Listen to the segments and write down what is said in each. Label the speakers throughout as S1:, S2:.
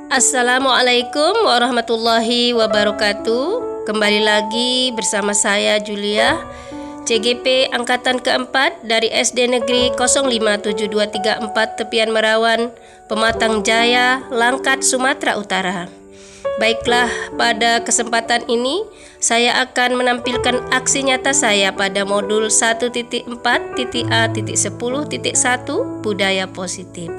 S1: Assalamualaikum warahmatullahi wabarakatuh. Kembali lagi bersama saya Julia, CGP Angkatan keempat dari SD Negeri 057234 Tepian Merawan, Pematang Jaya, Langkat, Sumatera Utara. Baiklah, pada kesempatan ini saya akan menampilkan aksi nyata saya pada modul 1.4.A.10.1 Budaya Positif.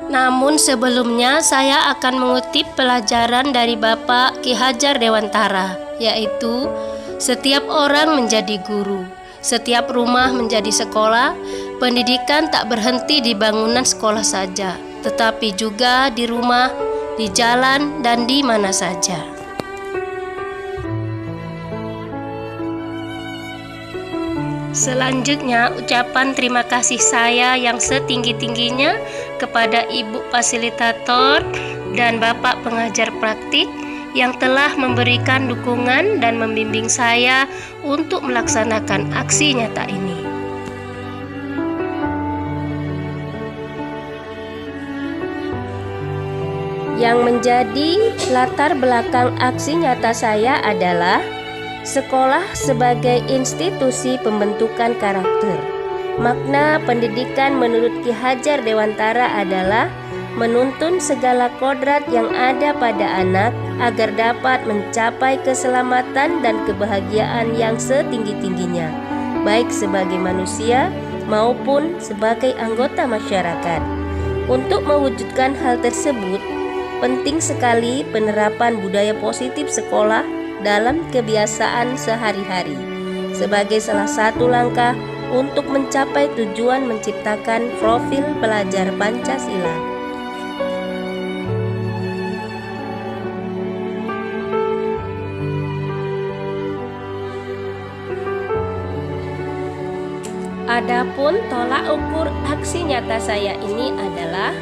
S1: Namun sebelumnya saya akan mengutip pelajaran dari Bapak Ki Hajar Dewantara, yaitu setiap orang menjadi guru, setiap rumah menjadi sekolah. Pendidikan tak berhenti di bangunan sekolah saja, tetapi juga di rumah, di jalan, dan di mana saja. Selanjutnya, ucapan terima kasih saya yang setinggi-tingginya kepada Ibu Fasilitator dan Bapak Pengajar Praktik yang telah memberikan dukungan dan membimbing saya untuk melaksanakan aksi nyata ini. Yang menjadi latar belakang aksi nyata saya adalah sekolah sebagai institusi pembentukan karakter. Makna pendidikan menurut Ki Hajar Dewantara adalah menuntun segala kodrat yang ada pada anak agar dapat mencapai keselamatan dan kebahagiaan yang setinggi-tingginya, baik sebagai manusia maupun sebagai anggota masyarakat. Untuk mewujudkan hal tersebut, penting sekali penerapan budaya positif sekolah dalam kebiasaan sehari-hari sebagai salah satu langkah untuk mencapai tujuan menciptakan profil pelajar Pancasila. Adapun tolak ukur aksi nyata saya ini adalah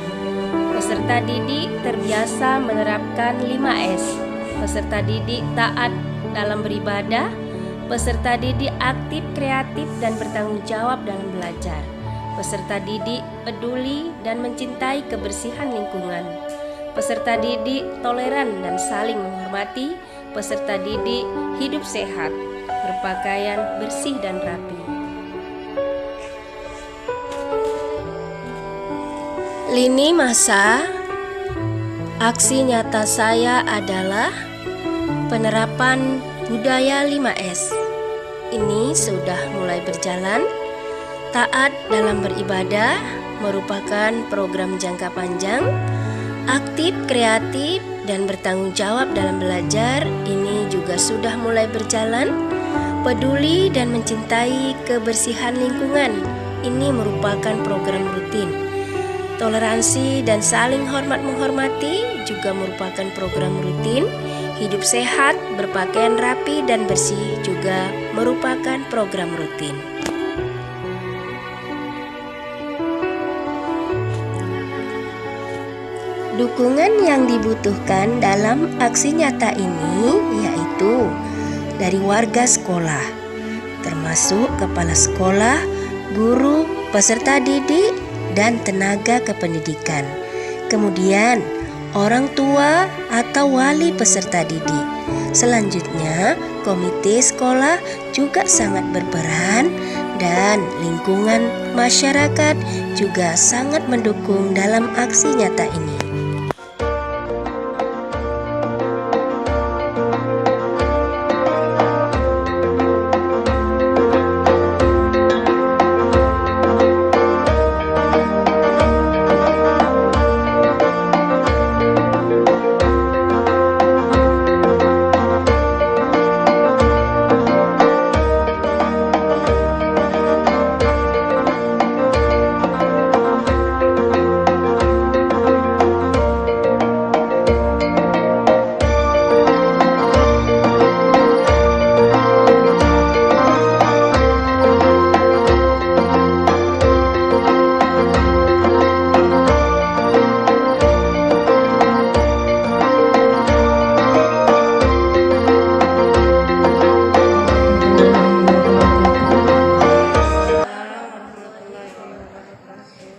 S1: peserta didik terbiasa menerapkan 5S. Peserta didik taat dalam beribadah, peserta didik aktif, kreatif, dan bertanggung jawab dalam belajar. Peserta didik peduli dan mencintai kebersihan lingkungan. Peserta didik toleran dan saling menghormati. Peserta didik hidup sehat, berpakaian bersih dan rapi. Lini masa aksi nyata saya adalah penerapan budaya 5S. Ini sudah mulai berjalan. Taat dalam beribadah merupakan program jangka panjang. Aktif, kreatif, dan bertanggung jawab dalam belajar ini juga sudah mulai berjalan. Peduli dan mencintai kebersihan lingkungan ini merupakan program rutin. Toleransi dan saling hormat menghormati juga merupakan program rutin. Hidup sehat, berpakaian rapi dan bersih juga merupakan program rutin. Dukungan yang dibutuhkan dalam aksi nyata ini yaitu dari warga sekolah, termasuk kepala sekolah, guru, peserta didik, dan tenaga kependidikan. Kemudian orang tua atau wali peserta didik. Selanjutnya, komite sekolah juga sangat berperan dan lingkungan masyarakat juga sangat mendukung dalam aksi nyata ini.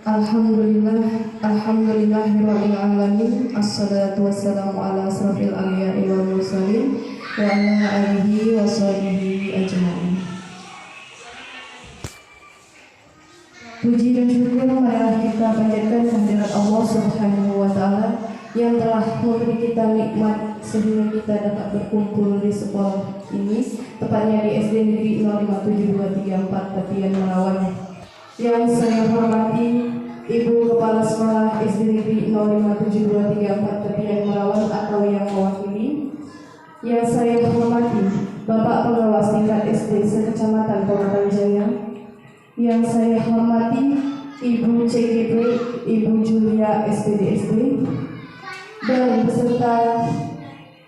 S2: Alhamdulillahirabbil alamin. Assalatu wassalamu ala asrofil anbiya'i wal mursalin wa ala alihi wa sahbihi ajma'in. Puji dan syukur marilah kita panjatkan kehadirat Allah Subhanahu wa taala yang telah memberi kita nikmat sehingga kita dapat berkumpul di sekolah ini, tepatnya di SD Negeri 057234 Tepian Merawan. Yang saya hormati Ibu Kepala Sekolah SD Negeri 057234 Tepian Merawan atau yang mewakili. Yang saya hormati Bapak Pengawas tingkat SD sekecamatan Pematang Jaya. Yang saya hormati Ibu CGP, Ibu Julia SPDSD, dan beserta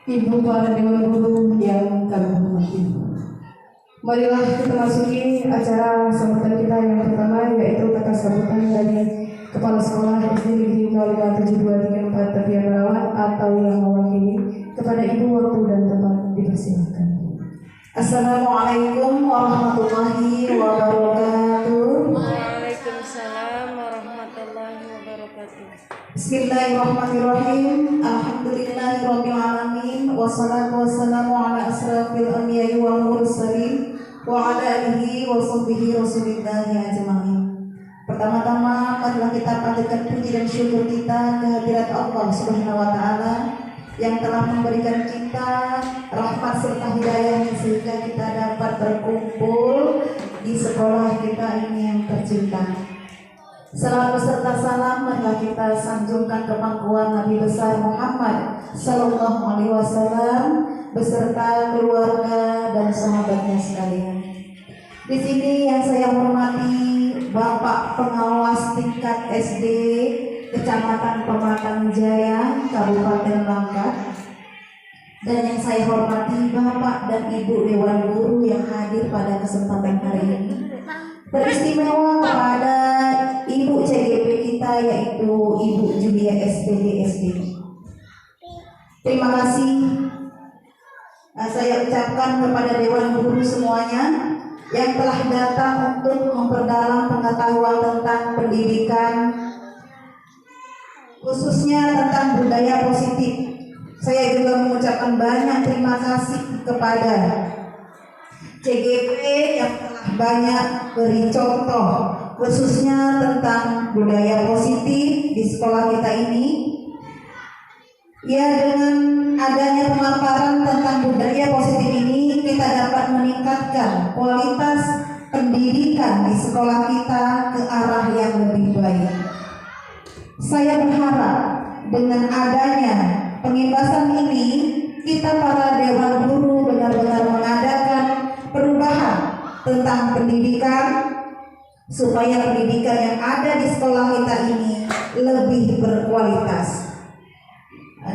S2: Ibu para Dewan Guru yang kami hormati. Marilah kita masuki acara sambutan kita yang pertama, yaitu kata sambutan dari Kepala Sekolah SD Negeri 057234 Tepian Merawan atau yang mewakili. Kepada Ibu waktu dan tempat dipersilakan.
S3: Assalamualaikum warahmatullahi wabarakatuh.
S1: Waalaikumsalam warahmatullahi wabarakatuh.
S3: Bismillahirrahmanirrahim. Alhamdulillahirabbil alamin. Wassalatu wassalamu ala asrafil anbiya'i wal mursalin wa ala alihi wa sahbihi rasulillahi ajma'in. Pertama-tama marilah kita panjatkan puji dan syukur kita kehadirat Allah Subhanahu wa taala yang telah memberikan kita rahmat serta hidayah sehingga kita dapat berkumpul di sekolah kita ini yang tercinta. Salam beserta salam marilah kita sanjungkan ke pangkuan Nabi besar Muhammad sallallahu alaihi wasallam beserta keluarga dan sahabatnya sekalian. Di sini yang saya hormati Bapak Pengawas tingkat SD Kecamatan Pematang Jaya, Kabupaten Langkat, dan yang saya hormati Bapak dan Ibu Dewan Guru yang hadir pada kesempatan hari ini. Beristimewa kepada Ibu CGP kita yaitu Ibu Julia SPDSD. Terima kasih saya ucapkan kepada Dewan Guru semuanya yang telah datang untuk memperdalam pengetahuan tentang pendidikan, khususnya tentang budaya positif. Saya juga mengucapkan banyak terima kasih kepada CGP yang telah banyak beri contoh khususnya tentang budaya positif di sekolah kita ini. Ya, dengan adanya pemaparan tentang budaya positif ini kita dapat meningkatkan kualitas pendidikan di sekolah kita ke arah yang lebih baik. Saya berharap dengan adanya pengimbasan ini kita para Dewan Guru benar-benar mengadakan perubahan tentang pendidikan supaya pendidikan yang ada di sekolah kita ini lebih berkualitas.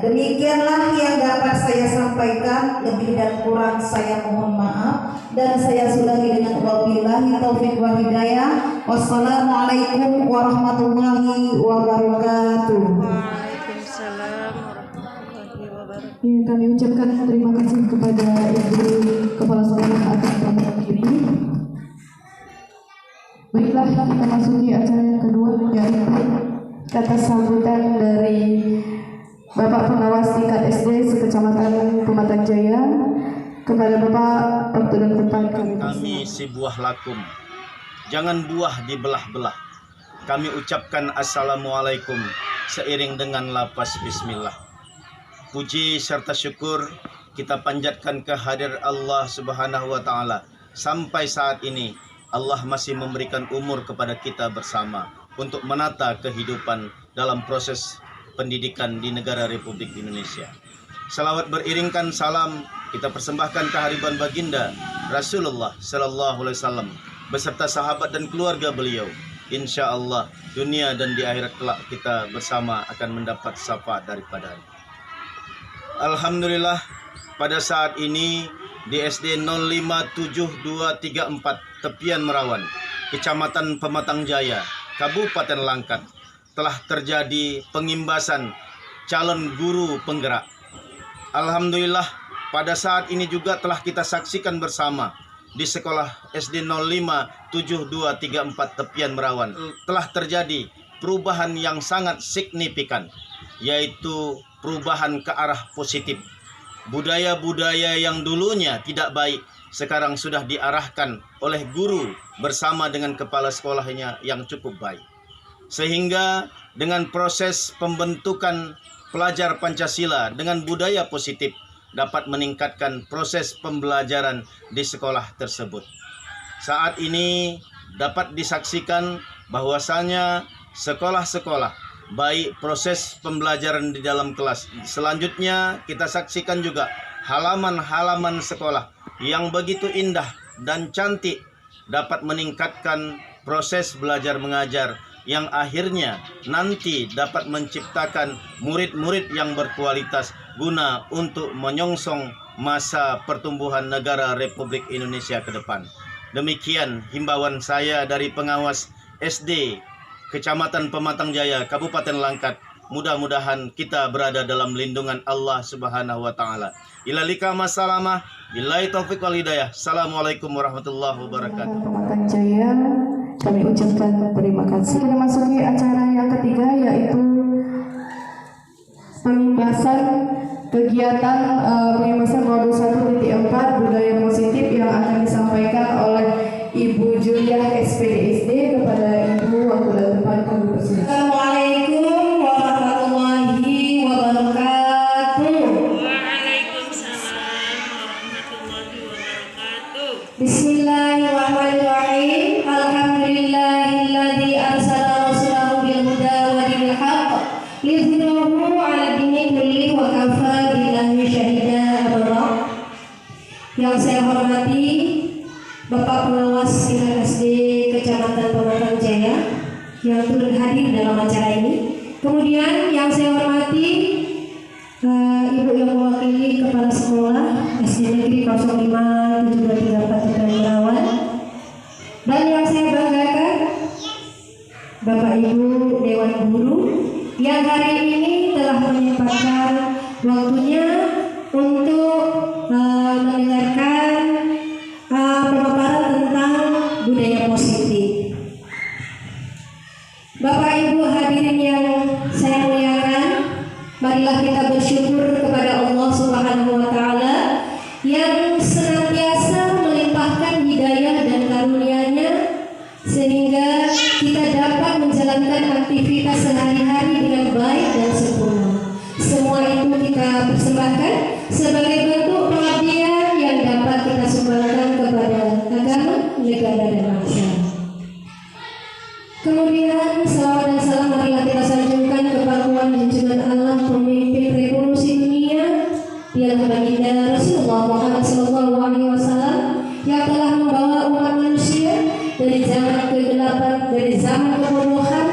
S3: Demikianlah yang dapat saya sampaikan, lebih dan kurang saya mohon maaf dan saya sudahi dengan wabillahi taufiq wal hidayah. Wassalamualaikum warahmatullahi wabarakatuh.
S1: Waalaikumsalam warahmatullahi wabarakatuh.
S2: Ya, kami ucapkan terima kasih kepada Ibu Kepala Sekolah atas sambutan ini. Baiklah, kita masuki acara yang kedua, yaitu kata sambutan dari Bapak Pengawas tingkat SD sekecamatan Pematang Jaya. Kepada Bapak, waktu dan tempat
S4: kami si buah lakum, jangan buah dibelah-belah. Kami ucapkan assalamualaikum seiring dengan lafaz bismillah. Puji serta syukur kita panjatkan kehadirat Allah Subhanahu wa taala. Sampai saat ini Allah masih memberikan umur kepada kita bersama untuk menata kehidupan dalam proses pendidikan di negara Republik Indonesia. Salawat beriringkan salam kita persembahkan kehadiran baginda Rasulullah Sallallahu Alaihi Wasallam beserta sahabat dan keluarga beliau. Insya Allah dunia dan di akhirat kelak kita bersama akan mendapat syafaat daripadanya. Alhamdulillah pada saat ini di SD 057234 Tepian Merawan, Kecamatan Pematang Jaya, Kabupaten Langkat, telah terjadi pengimbasan calon guru penggerak. Alhamdulillah pada saat ini juga telah kita saksikan bersama di sekolah SD 057234 Tepian Merawan telah terjadi perubahan yang sangat signifikan, yaitu perubahan ke arah positif. Budaya-budaya yang dulunya tidak baik sekarang sudah diarahkan oleh guru bersama dengan kepala sekolahnya yang cukup baik. Sehingga dengan proses pembentukan pelajar Pancasila dengan budaya positif dapat meningkatkan proses pembelajaran di sekolah tersebut. Saat ini dapat disaksikan bahwasanya sekolah-sekolah baik proses pembelajaran di dalam kelas. Selanjutnya kita saksikan juga halaman-halaman sekolah yang begitu indah dan cantik dapat meningkatkan proses belajar mengajar yang akhirnya nanti dapat menciptakan murid-murid yang berkualitas guna untuk menyongsong masa pertumbuhan negara Republik Indonesia ke depan. Demikian himbauan saya dari pengawas SD Kecamatan Pematang Jaya, Kabupaten Langkat. Mudah-mudahan kita berada dalam lindungan Allah Subhanahu wa taala. Ila lika masalamah, billahi taufik wal hidayah. Assalamualaikum warahmatullahi wabarakatuh.
S2: Pematang Jaya, kami ucapkan terima kasih. Kita masuki acara yang ketiga, yaitu pengibasan kegiatan pengibasan modul 1.4 budaya positif yang akan disampaikan oleh Ibu Juliah SPDSD kepada Ibu Wakil Depan kami persilakan.
S3: Assalamualaikum warahmatullahi wabarakatuh.
S5: Waalaikumsalam warahmatullahi wabarakatuh.
S3: Bismillahirrahmanirrahim. Alhamdulillahilladzi arsala rasulahu bil huda wa dinil haqq liyudhhirahu 'ala dini kullihi wa kafaa billahi syahida abada. Yang saya hormati Bapak Pengawas Tingkat SD Kecamatan Pematang Jaya yang turut hadir dalam acara ini. Kemudian yang saya hormati Ibu yang mewakili Kepala Sekolah SD Negeri 057234 Tegal. Dan yang saya banggakan Bapak Ibu Dewan Guru yang hari ini telah menyempatkan waktunya untuk mendengarkan pemaparan tentang budaya positif. Bapak Ibu hadirin yang saya muliakan, marilah kita bersyukur kepada Allah Subhanahu wa taala yang senantiasa melimpahkan hidayah dan karunia-Nya sehingga kita dapat menjalankan aktivitas sehari-hari dengan baik dan sempurna. Semua itu kita persembahkan sebagai bentuk pengabdian yang dapat kita sumbangkan kepada agama, negara dan bangsa. Kemudian salawat dan salam marilah kita sanjungkan ke pangkuan junjungan Allah pemimpin revolusi dunia, ialah baginda Rasulullah Muhammad SAW yang telah membawa umat manusia dari zaman kegelapan, dari zaman kebodohan,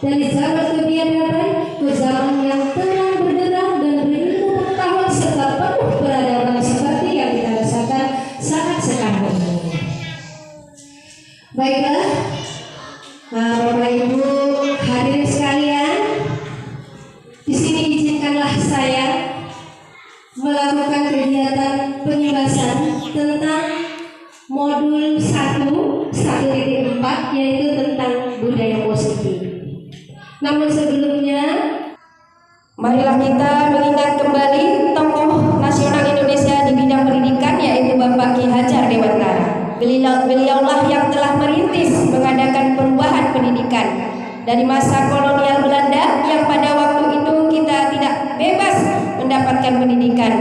S3: dari zaman kebiadaban ke zaman yang tenang, berderang dan berilmu pengetahuan serta penuh peradaban seperti yang kita rasakan saat sekarang ini. Baiklah, Bapak Ibu hadirin sekalian, di sini izinkanlah saya melakukan kegiatan pengibasan tentang modul 1.4 yaitu tentang budaya positif. Namun sebelumnya,
S1: Marilah kita mengingat kembali tokoh nasional Indonesia di bidang pendidikan, yaitu Bapak Ki Hajar Dewantara. Beliaulah yang telah merintis mengadakan perubahan pendidikan dari masa kolonial Belanda yang pada waktu itu kita tidak bebas mendapatkan pendidikan,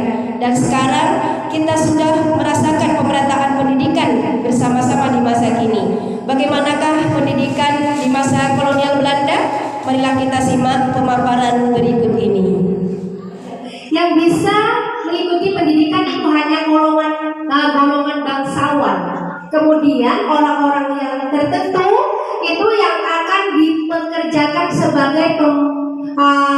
S1: dan sekarang kita sudah merasakan pemerataan pendidikan bersama-sama di masa kini. Bagaimanakah pendidikan di masa kolonial Belanda? Marilah kita simak pemaparan berikut ini.
S3: yang bisa mengikuti pendidikan itu hanya golongan bangsawan. Kemudian orang-orang yang tertentu itu yang akan dipekerjakan sebagai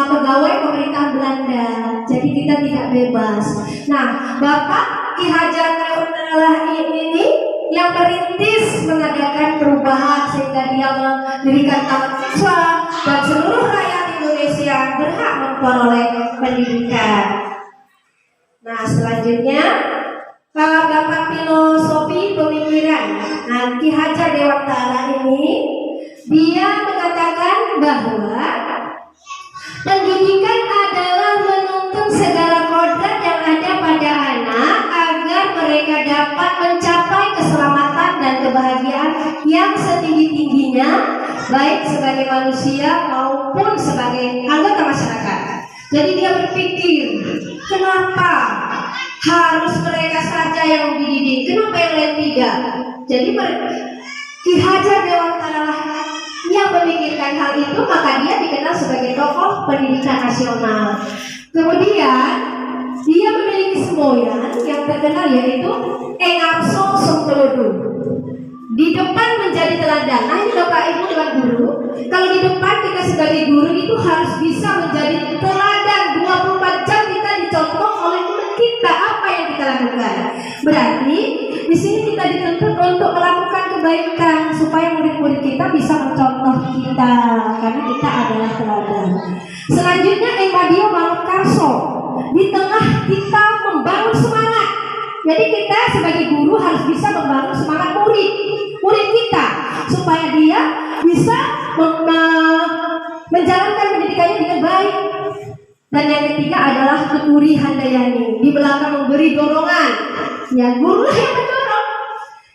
S3: pegawai pemerintah Belanda. Jadi kita tidak bebas. Nah, Bapak Ki Hajar Dewantara ini yang merintis mengadakan perubahan sehingga dia mendirikan taman siswa dan seluruh rakyat Indonesia berhak memperoleh pendidikan. Nah, selanjutnya Bapak filosofi pemikiran. Nah, Ki Hajar Dewantara ini dia mengatakan
S6: bahwa pendidikan adalah menuntun segala kodrat yang ada pada anak agar mereka dapat mencapai keselamatan dan kebahagiaan yang setinggi-tingginya, baik sebagai manusia maupun sebagai anggota masyarakat. Jadi dia berpikir, kenapa harus mereka saja yang dididik, kenapa yang lain tidak? Jadi Ki Hajar Dewantara yang memikirkan hal itu, maka dia dikenal sebagai tokoh pendidikan nasional. Kemudian dia memiliki semboyan yang terkenal, yaitu Engarso Songkolodo. Di depan menjadi teladan. Nah, ini Bapak Ibu Tuan Guru, kalau di depan kita sebagai guru itu harus bisa menjadi teladan. 24 jam kita dicontoh oleh murid kita apa yang kita lakukan. Berarti di sini kita dituntut untuk melakukan kebaikan supaya murid-murid kita bisa mencontoh kita, karena kita adalah teladan. Selanjutnya Madio Manokarso, di tengah kita membangun semangat. Jadi kita sebagai guru harus bisa membangun semangat murid kita supaya dia bisa menjalankan pendidikannya dengan baik. Dan yang ketiga adalah Tuturi Handayani, di belakang memberi dorongan. Ya, guru lah yang mendorong.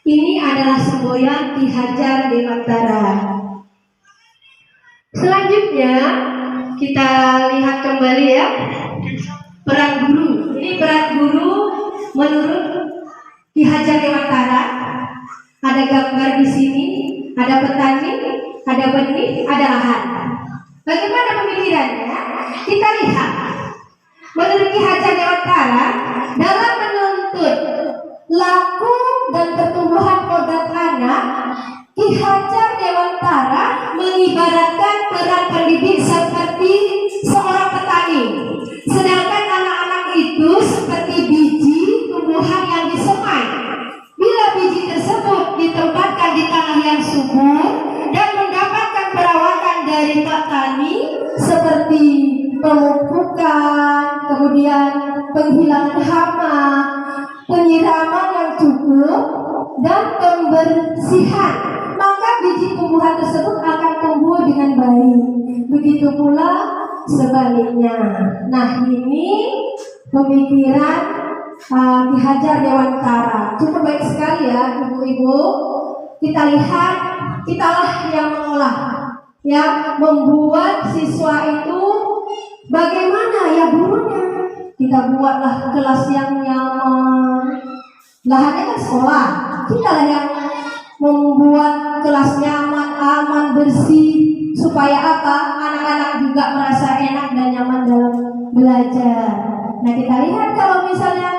S6: Ini adalah semboyan Ki Hajar Dewantara. Selanjutnya kita lihat kembali ya, peran guru. Ini peran guru menurut Ki Hajar Dewantara. Ada gambar di sini, ada petani, ada benih, ada lahan. Bagaimana pemikirannya? Kita lihat. Menurut Ki Hajar Dewantara, dalam menuntut laku dan pertumbuhan kodrat anak, Ki Hajar Dewantara mengibaratkan peran pendidik seperti seorang petani. Sedangkan anak-anak itu seperti biji tumbuhan yang disemai. Bila biji tersebut ditempatkan di tanah yang subur dan mendapatkan perawatan dari petani seperti pemupukan, kemudian penghilangan hama, penyiraman yang cukup, dan pembersihan, maka biji tumbuhan tersebut akan tumbuh dengan baik. Begitu pula sebaliknya. Nah, ini pemikiran Ki Hajar Dewantara. Cukup baik sekali ya ibu-ibu. Kita lihat, kitalah yang mengolah, yang membuat siswa itu bagaimana ya gurunya. Kita buatlah kelas yang nyaman. Lahannya kan sekolah. Kita lah yang membuat kelas nyaman, aman, bersih, supaya apa? Anak-anak juga merasa enak dan nyaman dalam belajar. Nah, kita lihat kalau misalnya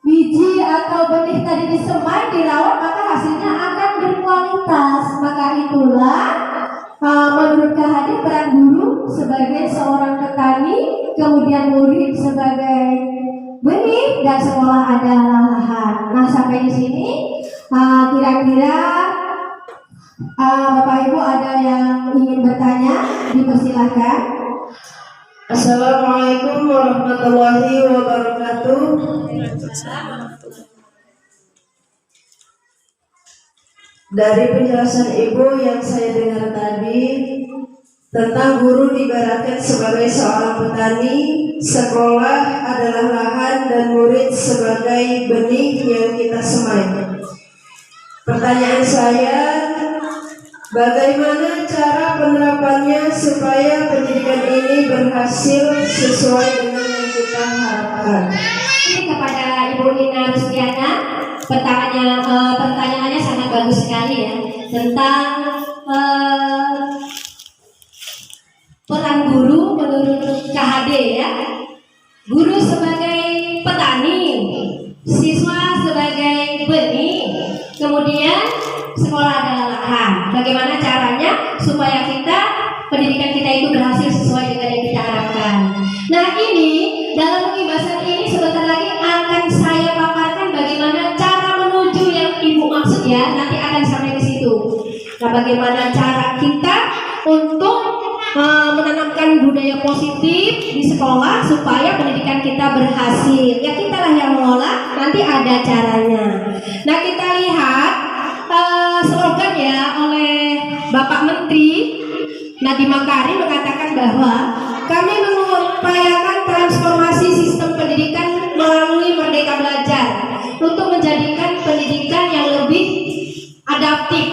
S6: biji atau benih tadi disemai, dirawat, maka hasilnya akan berkualitas. Maka itulah menurut Ki Hajar peran guru sebagai seorang petani, kemudian murid sebagai benih, dan sekolah adalah lahan. Nah, sampai di sini kira-kira Bapak Ibu ada yang ingin bertanya, dipersilahkan.
S3: Assalamualaikum warahmatullahi wabarakatuh. Dari penjelasan Ibu yang saya dengar tadi tentang guru diibaratkan sebagai seorang petani, sekolah adalah lahan, dan murid sebagai benih yang kita semai. Pertanyaan saya, bagaimana cara penerapannya supaya pendidikan ini berhasil sesuai dengan yang kita harapkan?
S6: Ini kepada Ibu Nina Rusdiana, pertanyaannya sangat bagus sekali ya, tentang peran guru menurut KHD ya. Guru sebagai petani, siswa sebagai benih, kemudian sekolah adalah lahan. Bagaimana caranya supaya pendidikan kita itu berhasil sesuai dengan yang kita harapkan. Nah, ini dalam pengibasan ini sebentar lagi akan saya paparkan bagaimana cara menuju yang Ibu maksud ya, nanti akan sampai ke situ. Nah, bagaimana cara kita untuk menanamkan budaya positif di sekolah supaya pendidikan kita berhasil. Ya, kitalah yang mengolah, nanti ada caranya. Nah, kita lihat slogan ya oleh Bapak Menteri Nadiem Makarim mengatakan bahwa kami mengupayakan transformasi sistem pendidikan melalui Merdeka Belajar untuk menjadikan pendidikan yang lebih adaptif.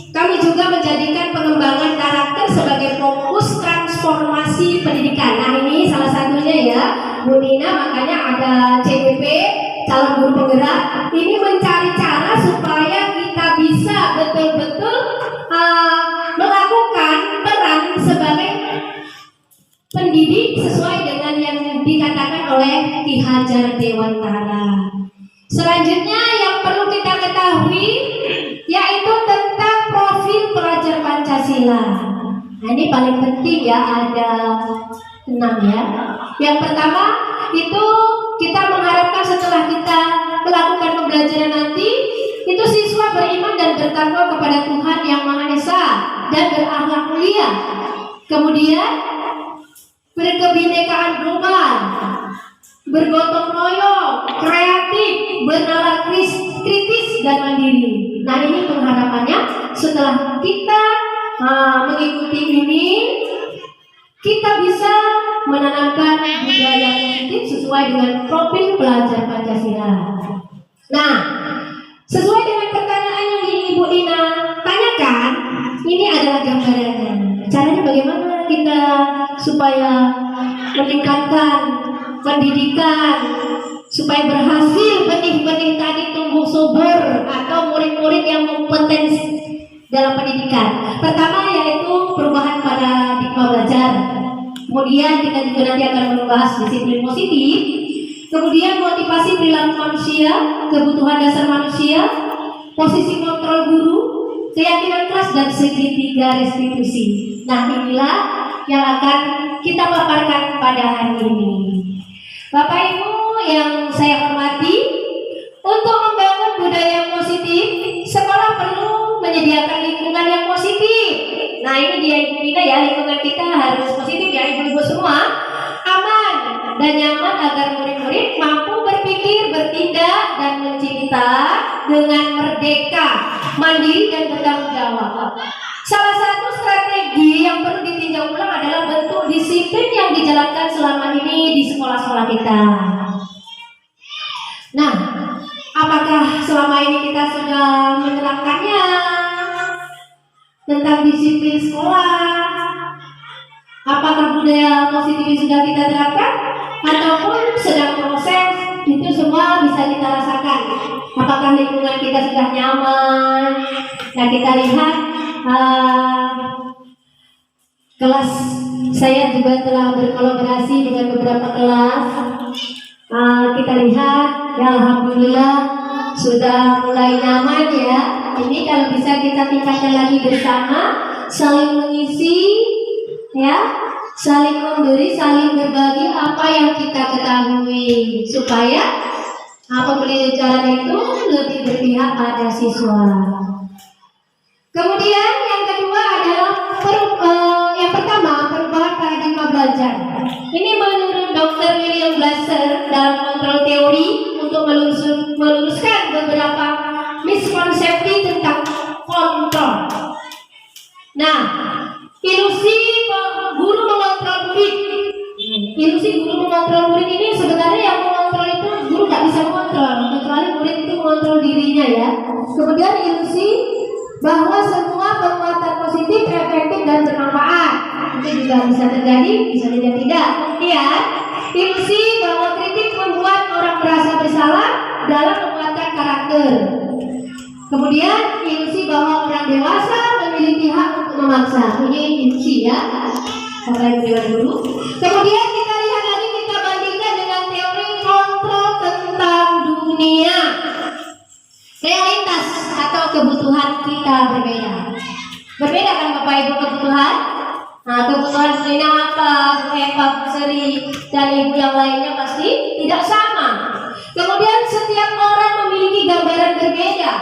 S6: Kami juga menjadikan pengembangan karakter sebagai fokus transformasi pendidikan. Nah, ini salah satunya ya, Bu Nina, makanya ada CPP, calon guru penggerak, ini mencari cara supaya kita bisa betul-betul melakukan peran sebagai pendidik sesuai dengan yang dikatakan oleh Ki Hajar Dewantara. Selanjutnya yang perlu kita ketahui yaitu tentang profil pelajar Pancasila. Nah, ini paling penting ya, ada 6 ya. Yang pertama itu kita mengharapkan setelah kita melakukan pembelajaran nanti itu siswa beriman dan bertakwa kepada Tuhan Yang Maha Esa dan berakhlak mulia. Kemudian berkebinekaan global, bergotong royong, kreatif, bernalar kritis dan mandiri. Nah, ini pengharapannya setelah kita mengikuti ini, kita bisa menanamkan budaya positif sesuai dengan profil pelajar Pancasila. Nah, sesuai dengan pertanyaan yang Ibu Ina tanyakan, ini adalah gambarannya. Caranya bagaimana kita supaya meningkatkan pendidikan, supaya berhasil benih-benih tadi tumbuh subur atau murid-murid yang kompetensi dalam pendidikan. Pertama yaitu perubahan paradigma belajar. Kemudian kita juga nanti akan membahas disiplin positif. Kemudian motivasi perilaku manusia, kebutuhan dasar manusia, posisi kontrol guru, keyakinan keras dan segitiga restitusi. Nah, inilah yang akan kita paparkan pada hari ini. Bapak Ibu yang saya hormati, untuk membangun budaya yang positif, sekolah perlu menyediakan lingkungan yang positif. Nah, ini dia Ibu Ina ya, lingkungan kita harus positif ya ibu-ibu semua, aman dan nyaman agar murid-murid mampu berpikir, bertindak dan mencipta dengan merdeka, mandiri dan bertanggung jawab. Salah satu strategi yang perlu ditinjau ulang adalah bentuk disiplin yang dijalankan selama ini di sekolah-sekolah kita. Nah, apakah selama ini kita sudah menerapkannya tentang disiplin sekolah? Apakah budaya positif ini sudah kita terapkan ataupun sedang proses? Itu semua bisa kita rasakan. Apakah lingkungan kita sudah nyaman? Nah, kita lihat kelas saya juga telah berkolaborasi dengan beberapa kelas. Kita lihat ya, alhamdulillah sudah mulai nyaman ya. Ini kalau bisa kita tingkatkan lagi bersama, saling mengisi ya, saling memberi, saling berbagi apa yang kita ketahui supaya pembelajaran itu lebih berpihak pada siswa. Kemudian yang kedua adalah yang pertama perubahan paradigma belajar. Ini menurut Dr. William Glasser dalam kontrol teori untuk meluruskan beberapa miskonsepsi tentang kontrol. Nah, ilusi guru mengontrol murid. Ilusi guru mengontrol murid ini sebenarnya yang mengontrol itu guru nggak bisa mengontrol, kecuali murid itu mengontrol dirinya ya. Kemudian ilusi bahwa semua penguatan positif efektif dan bermanfaat. Itu juga bisa terjadi, bisa juga tidak. Kemudian ilusi bahwa kritik membuat orang merasa bersalah dalam penguatan karakter. Kemudian ilusi bahwa orang dewasa memiliki hak untuk memaksa. Ini ilusi ya. Bapak Ibu guru. Kemudian kita lihat lagi, kita bandingkan dengan teori kontrol tentang dunia. Realitas atau kebutuhan kita berbeda. Berbeda kan Bapak Ibu kebutuhan? Nah, kebutuhan Selina apa, Bu Eva, Bu Seri, dan ibu yang lainnya pasti tidak sama. Kemudian setiap orang memiliki gambaran berbeda.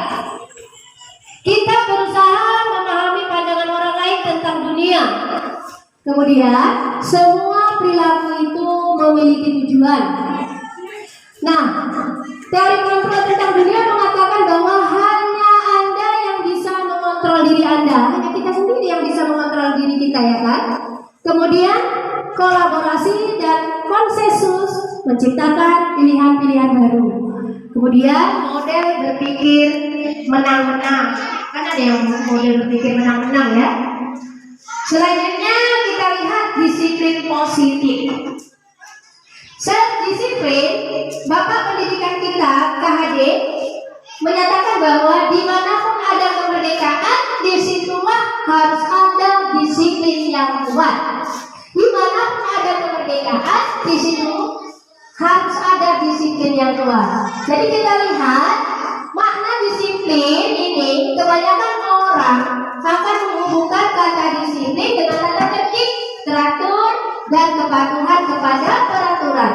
S6: Kita berusaha memahami pandangan orang lain tentang dunia. Kemudian semua perilaku itu memiliki tujuan. Nah, teori kontrol tentang dunia mengatakan bahwa hanya Anda yang bisa mengontrol diri Anda, hanya kita sendiri yang bisa mengontrol diri kita, ya kan? Kemudian kolaborasi dan konsensus menciptakan pilihan-pilihan baru. Kemudian model berpikir menang-menang, kan ada yang model berpikir menang-menang ya. Selanjutnya kita lihat disiplin positif. Self-disiplin, Bapak Pendidikan kita, KHD, menyatakan bahwa dimanapun ada kemerdekaan, disitulah harus ada disiplin yang kuat. Dimanapun ada kemerdekaan, di situ harus ada disiplin yang kuat. Jadi kita lihat makna disiplin ini, kebanyakan orang akan menghubungkan kata disiplin dengan tanda petik teratur dan kepatuhan kepada peraturan.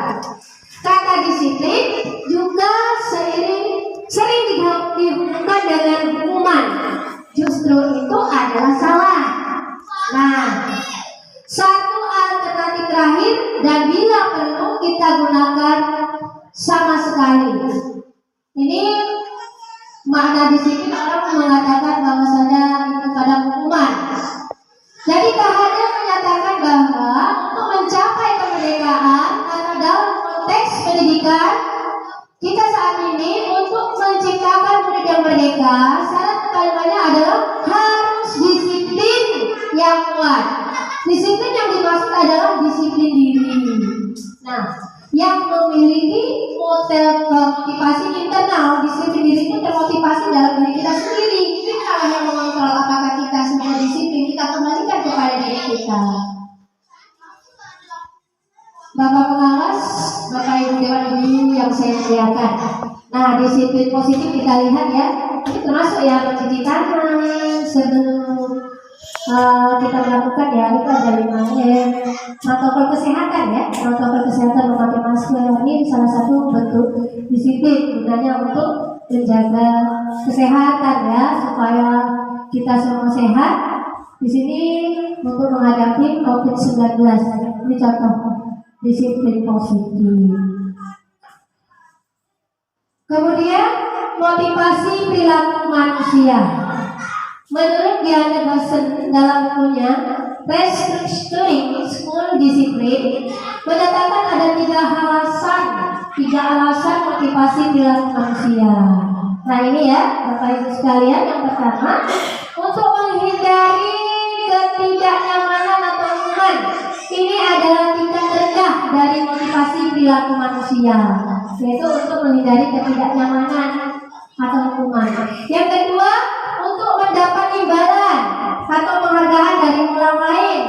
S6: Kata disiplin juga sering dihubungkan dengan hukuman. Justru itu adalah salah. Nah, satu alternatif terakhir dan bila perlu kita gunakan sama sekali. Ini makna disiplin, orang mengatakan bahwasanya itu pada hukuman. Jadi KHD menyatakan bahwa untuk mencapai kemerdekaan atau dalam konteks pendidikan kita saat ini, untuk menciptakan murid yang merdeka, syarat utamanya adalah harus disiplin yang kuat. Disiplin yang dimaksud adalah disiplin diri. Nah, yang memiliki motivasi internal, disiplin diri itu termotivasi dalam diri kita sendiri. Kita yang mengontrol apakah kita semua disiplin, kita kembalikan kepada diri kita. Bapak pengawas, Bapak Ibu Dewan Guru yang saya muliakan. Nah, disiplin positif kita lihat ya, itu termasuk ya mencuci tangan sebelum kita melakukan ya, itu ada 5M. Protokol kesehatan ya, protokol kesehatan memakai masker ini salah satu bentuk disiplin gunanya untuk menjaga kesehatan ya, supaya kita semua sehat. Di sini untuk menghadapi COVID-19 ini contoh disiplin positif. Kemudian motivasi perilaku manusia. Menurut Diana Dosen dalam bukunya Restructuring School Discipline, menetapkan ada 3 alasan motivasi perilaku manusia. Nah ini ya Bapak Ibu sekalian, yang pertama untuk menghindari ketidaknyamanan atau hukuman. Ini adalah tingkat rendah dari motivasi perilaku manusia, yaitu untuk menghindari ketidaknyamanan atau hukuman. Yang kedua, untuk mendapat imbalan atau penghargaan dari orang lain.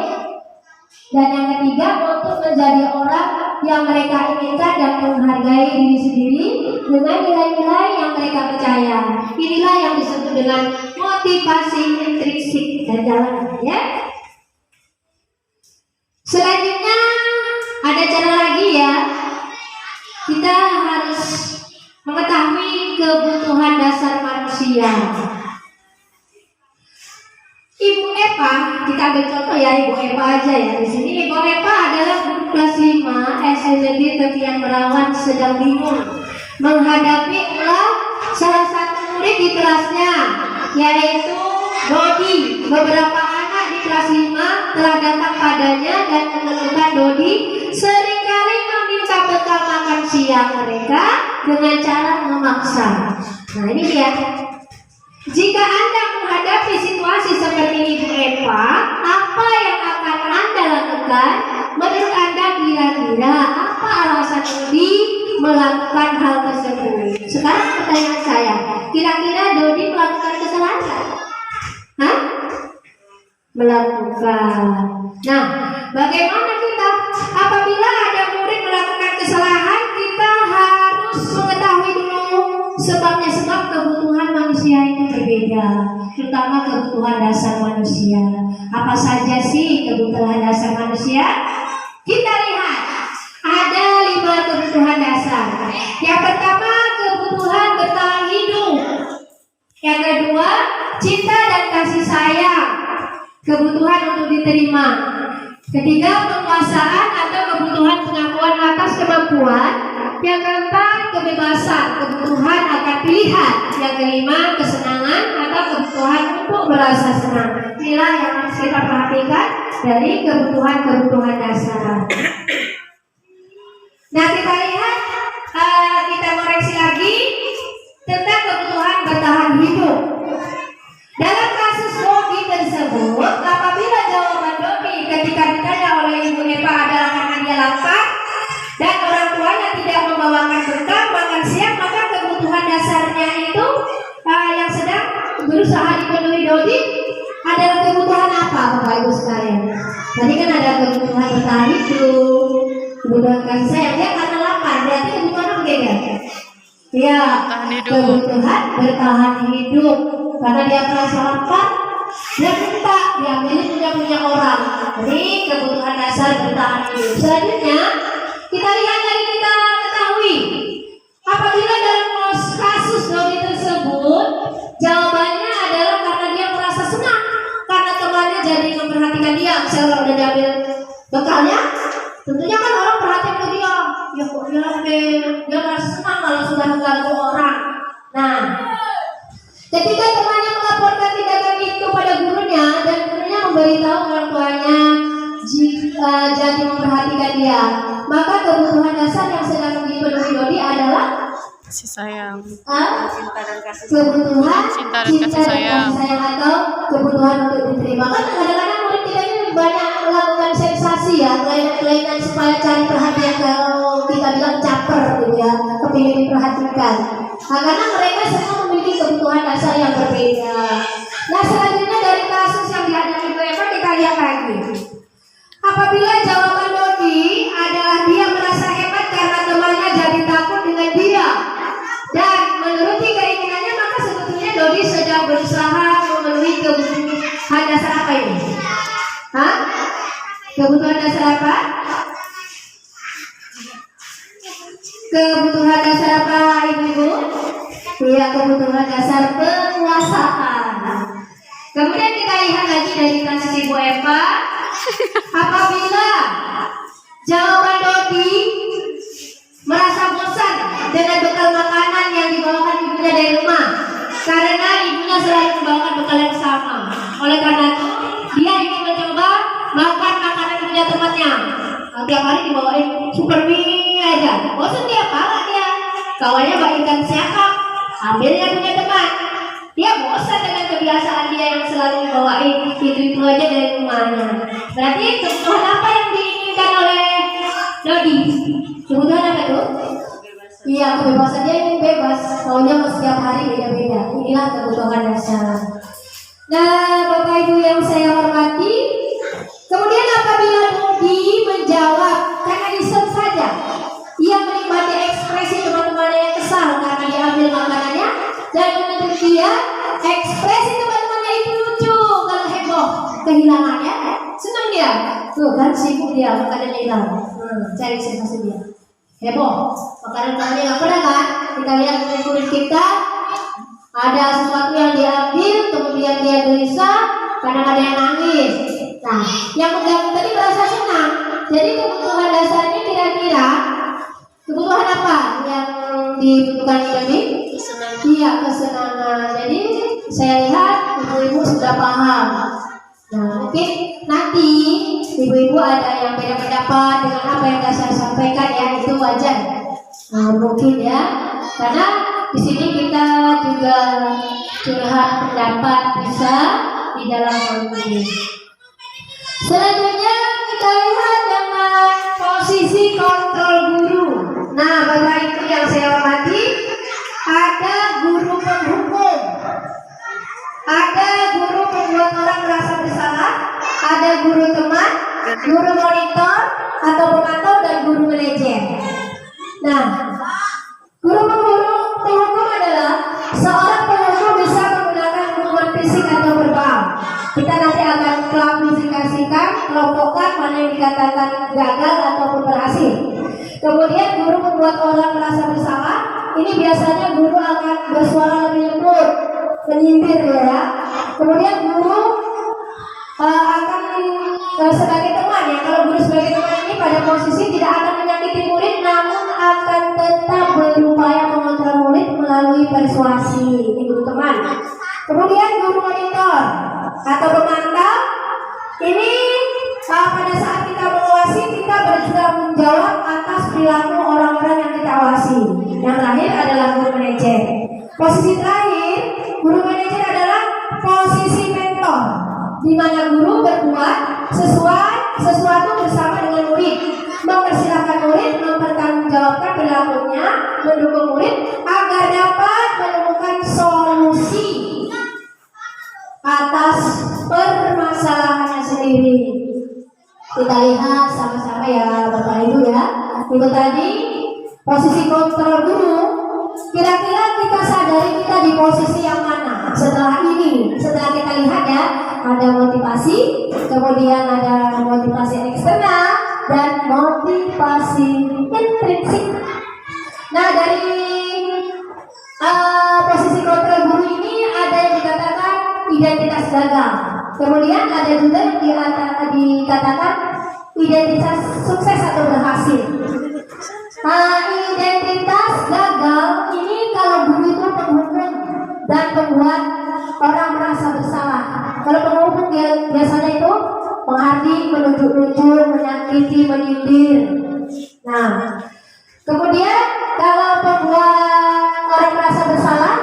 S6: Dan yang ketiga, untuk menjadi orang yang mereka inginkan dan menghargai diri sendiri dengan nilai-nilai yang mereka percaya. Inilah yang disebut dengan motivasi intrinsik dan dalam ya. Selanjutnya ada cara lagi ya. Kita harus mengetahui kebutuhan dasar manusia. Ibu Eva, kita ambil contoh ya Ibu Eva aja ya di sini. Ibu Eva adalah guru kelas 5 SMP Tepian Merawan sedang bingung menghadapi ulah salah satu murid di kelasnya, yaitu Dodi. Beberapa anak di kelas 5 telah datang padanya dan mengeluhkan Dodi seringkali meminta bekal makan siang mereka dengan cara memaksa. Nah ini dia. Jika Anda menghadapi situasi seperti Ibu Eva, apa yang akan Anda lakukan? Menurut Anda kira-kira apa alasan Dodi melakukan hal tersebut? Sekarang pertanyaan saya, kira-kira Dodi melakukan kesalahan? Hah? Melakukan. Nah, bagaimana kita apabila ada murid melakukan kesalahan? Kita harus mengetahui dulu sebabnya, sebab kebutuhan manusia itu berbeda, terutama kebutuhan dasar manusia. Apa saja sih kebutuhan dasar manusia? Kita lihat ada 5 kebutuhan dasar. Yang pertama, kebutuhan bertahan hidup. Yang kedua, cinta dan kasih sayang, kebutuhan untuk diterima. Ketiga, penguasaan atau kebutuhan pengakuan atas kemampuan. Yang keempat, kebebasan, kebutuhan akan pilihan. Yang kelima, kesenangan atau kebutuhan untuk merasa senang. Inilah yang harus kita perhatikan dari kebutuhan-kebutuhan dasar. Nah, kita lihat, kita koreksi lagi tentang kebutuhan bertahan hidup. Dalam kasus Dodi tersebut, apabila jawaban Dodi ketika ditanya oleh Ibu Eva adalah karena dia lapar dan orang tuanya tidak membawakan bekal makan siang, maka kebutuhan dasarnya itu yang sedang berusaha dipenuhi Dodi adalah kebutuhan apa, Bapak Ibu sekalian? Tadi kan ada kebutuhan bertahan hidup, kebutuhan kasih sayang, dia karena lapar, berarti kebutuhan apa beda? Ya, kebutuhan bertahan hidup, karena dia merasa lapar, dia minta, dia milih punya orang. Jadi kebutuhan dasar bertahan hidup. Selanjutnya kita lihat lagi, kita ketahui apabila dalam kasus Dodi tersebut jawabannya adalah karena dia merasa senang, karena temannya jadi memperhatikan dia. Misalnya udah diambil bekalnya, tentunya kan orang perhatian ke dia, ya kok dia merasa senang kalau sudah mengganggu orang. Nah, ketika temannya melaporkan tindakan itu pada gurunya dan gurunya memberitahu orang tuanya jadi memperhatikan dia, maka kebutuhan dasar yang sedang dipenuhi Dodi adalah
S7: kasih sayang,
S6: kebutuhan
S7: cinta dan kasih sayang
S6: atau kebutuhan untuk diterima. Kan kadang-kadang murid kita ini banyak melakukan sensasi ya, kelainan-kelainan supaya cari perhatian, kalau kita bilang caper gitu ya, kepingin diperhatikan. Nah, karena mereka semua memiliki kebutuhan dasar yang berbeda. Nah, selanjutnya dari kasus yang dihadapi Bu Eva, kita lihat lagi. Apabila jawaban Dodi adalah dia merasa hebat karena temannya jadi takut dengan dia dan menuruti keinginannya, maka sebetulnya Dodi sedang berusaha memenuhi kebutuhan dasar apa ini? Hah? Kebutuhan dasar apa? Kebutuhan dasar apa, Ibu-ibu? Iya, kebutuhan dasar penguasaan. Kemudian kita lihat lagi dari kasus Ibu Eva. Apabila jawaban Dodi merasa bosan dengan bekal makanan yang dibawakan ibunya dari rumah, karena ibunya selalu membawakan bekal yang sama. Oleh karena itu, dia ingin mencoba makan makanan ibunya temannya. Tiap hari dibawain super mie aja. Bosan dia, pala dia. Kawannya bagikan siapa? Ambilnya punya teman. Dia bosan dengan kebiasaan dia yang selalu dibawain itu aja dari rumahnya. Berarti kebutuhan apa yang diinginkan oleh Dodi? Kebutuhan apa itu? Iya, kebebasan. Dia ingin bebas. Maunya setiap hari beda-beda. Inilah kebutuhan dasar. Nah, Bapak Ibu yang saya hormati, kemudian apabila Dodi menjawab karena iseng saja, ia menikmati ekspresi teman-temannya yang kesal karena diambil makanannya, dan menurut dia ekspresi teman-temannya itu lucu kalau heboh kehilangannya, senang dia. Tuh kan sibuk dia makanannya hilang, cari sensasi dia. Heboh, makanan temannya nggak pernah kan? Kita lihat di kulit kita ada sesuatu yang diambil, kemudian dia gelisah, kadang ada yang nangis. Nah, yang mengganggu tadi merasa senang. Jadi kebutuhan dasarnya kira-kira kebutuhan apa yang dibutuhkan tadi? Iya, kesenangan. Jadi saya lihat ibu-ibu sudah paham. Nah, mungkin nanti ibu-ibu ada yang beda pendapat dengan apa yang saya sampaikan, ya itu wajar. Nah, mungkin ya, karena di sini kita juga curhat pendapat bisa di dalam ini. Selanjutnya kita lihat dengan posisi kontrol guru. Nah, Bapak Ibu yang saya hormati, ada guru penghukum, ada guru pembuat orang merasa bersalah, ada guru teman, guru monitor atau pemantau, dan guru manajer. Nah, guru penghukum adalah seorang penghukum bisa menggunakan hukuman fisik atau verbal. Kita nanti akan klasifikasikan, kelompokkan mana yang dikatakan gagal ataupun berhasil. Kemudian guru membuat orang merasa bersalah. Ini biasanya guru akan bersuara lebih lembut, menyindir ya. Kemudian guru akan sebagai teman ya. Kalau guru sebagai teman ini pada posisi tidak akan menyakiti murid, namun akan persuasi, ini guru teman. Kemudian guru monitor atau pemantau. Ini pada saat kita mengawasi, kita bertanggung jawab atas perilaku orang-orang yang kita awasi. Yang terakhir adalah guru manajer. Posisi terakhir, guru manajer adalah posisi mentor, di mana guru berbuat sesuatu bersama dengan murid, mempersilahkan murid mempertanggungjawabkan perilakunya, mendukung murid agar dapat menemukan solusi atas permasalahannya sendiri. Kita lihat sama-sama ya Bapak Ibu ya. Itu tadi posisi kontrol guru. Kira-kira kita sadari kita di posisi yang mana setelah ini? Setelah kita lihat ya, ada motivasi, kemudian ada motivasi eksternal dan motivasi intrinsik. Nah, dari posisi kontrol guru ini ada yang dikatakan identitas gagal. Kemudian ada juga yang dikatakan identitas sukses atau berhasil. Identitas gagal ini kalau guru itu penghukum dan membuat orang merasa bersalah. Kalau penghukum biasanya itu menghardik, menunjuk-nunjuk, menyakiti, menyindir. Nah, kemudian kalau membuat orang merasa bersalah,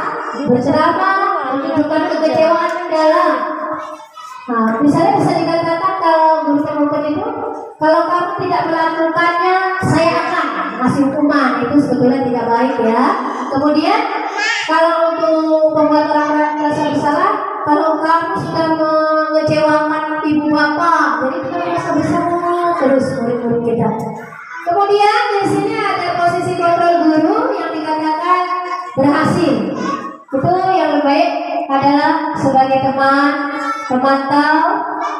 S6: berceramah, menunjukkan kekecewaan mendalam. Nah, misalnya bisa dikatakan kalau guru penghukum itu, kalau kamu tidak melakukannya, saya akan kasih hukuman. Itu sebetulnya tidak baik ya. Kemudian kalau untuk membuat orang merasa bersalah, kalau kamu sudah mengecewakan ibu bapak, jadi kita merasa bersalah terus murid-murid kita. Kemudian di sini ada posisi kontrol guru yang dikatakan berhasil. Itu yang lebih baik adalah sebagai teman, pemantau.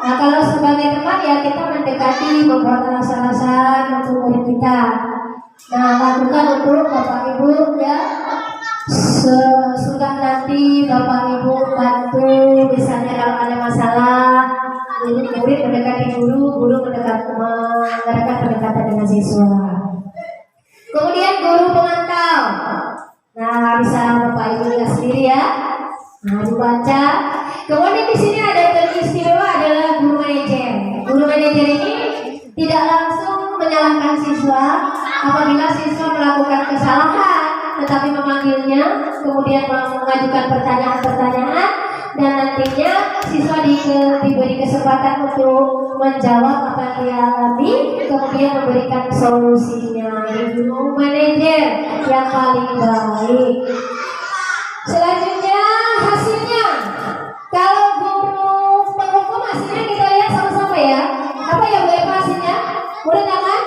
S6: Nah, kalau sebagai teman ya kita mendekati, membuat alasan-alasan untuk murid kita. Nah, lakukan untuk Bapak Ibu ya. Sudah nanti Bapak Ibu bantu, misalnya kalau ada masalah, jadi murid mendekati guru, guru mengadakan pendekatan dengan siswa. Kemudian guru pemantau. Nah, bisa Bapak Ibu lihat sendiri ya. Nah, dibaca. Kemudian di sini ada yang istimewa adalah guru manajer. Guru manajer ini tidak langsung menyalahkan siswa apabila siswa melakukan kesalahan, tetapi memanggilnya, kemudian mengajukan pertanyaan-pertanyaan, dan nantinya siswa diberi kesempatan untuk menjawab apa yang dia alami, kemudian memberikan solusinya. Guru manajer yang paling baik. Selanjutnya hasilnya. Kalau guru penghukum hasilnya kita lihat sama-sama ya. Apa ya Bu Eva hasilnya? Murid akan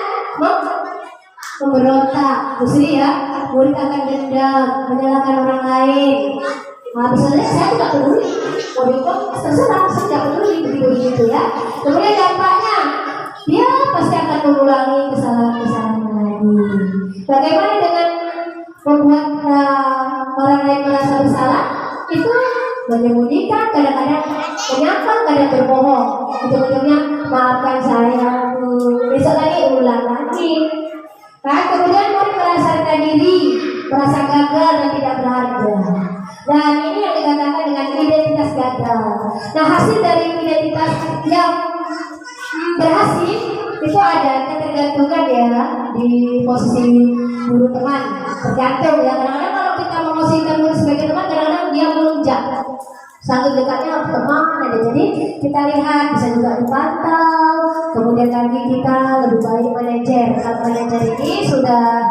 S6: memberontak, musri ya. Murid akan dendam, menyalahkan orang lain. Nah, misalnya saya tidak peduli. Mau dihukum terserah, saya tidak peduli begitu ya. Kemudian dampaknya, dia pasti akan mengulangi kesalahan-kesalahan lagi. Bagaimana dengan membuat orang lain merasa bersalah? Itu menyembunyikan, kadang-kadang menyangkal, kadang berbohong. Ujung-ujungnya maafkan saya, besok lagi ulang lagi. Nah, kemudian murid merasa rendah diri, merasa gagal dan tidak berharga. Dan ini yang dikatakan dengan identitas gagal. Nah, hasil dari identitas yang berhasil itu ada ketergantungan ya di posisi guru teman. Tergantung ya, kadang-kadang kalau kita memposisikan guru sebagai teman, kadang-kadang dia melunjak. Saking dekatnya teman ada, jadi kita lihat bisa juga dipantau. Kemudian lagi kita lebih baik manajer. Kalau manajer ini sudah